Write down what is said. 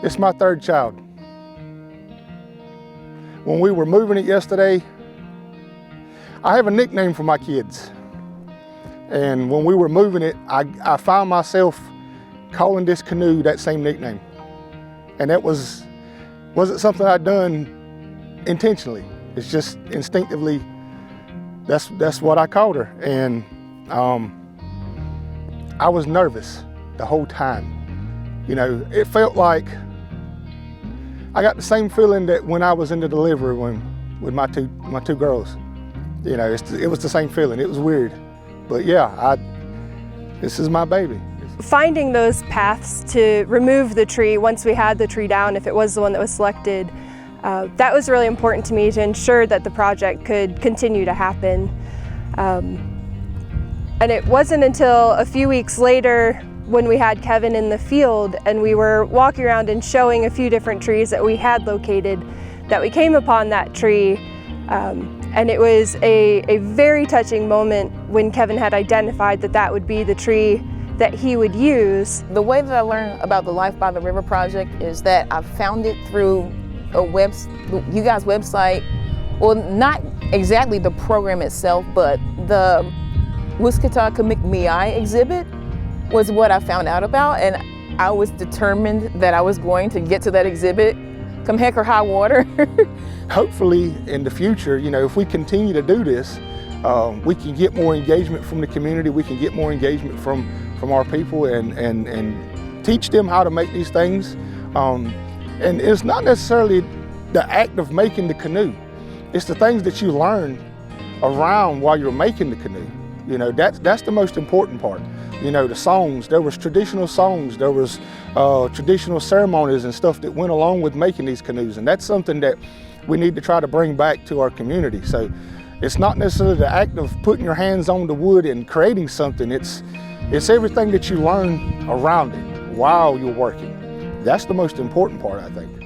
It's my third child. When we were moving it yesterday, I have a nickname for my kids. And when we were moving it, I found myself calling this canoe that same nickname. And that wasn't something I'd done intentionally. It's just instinctively, that's what I called her. And I was nervous the whole time. You know, it felt like I got the same feeling that when I was in the delivery room with my two girls. You know, it was the same feeling. It was weird. But yeah, this is my baby. Finding those paths to remove the tree once we had the tree down, if it was the one that was selected, that was really important to me to ensure that the project could continue to happen. And it wasn't until a few weeks later when we had Kevin in the field and we were walking around and showing a few different trees that we had located that we came upon that tree. And it was a very touching moment when Kevin had identified that that would be the tree that he would use. The way that I learned about the Life by the River project is that I found it through you guys' website, well, not exactly the program itself, but the Wiskata Kamikmiai exhibit was what I found out about, and I was determined that I was going to get to that exhibit, come heck or high water. Hopefully in the future, you know, if we continue to do this, we can get more engagement from the community, we can get more engagement from our people and teach them how to make these things. And it's not necessarily the act of making the canoe, it's the things that you learn around while you're making the canoe. You know, that's the most important part. You know, the songs, there was traditional songs, there was traditional ceremonies and stuff that went along with making these canoes, and that's something that we need to try to bring back to our community. So it's not necessarily the act of putting your hands on the wood and creating something, it's everything that you learn around it while you're working. That's the most important part, I think.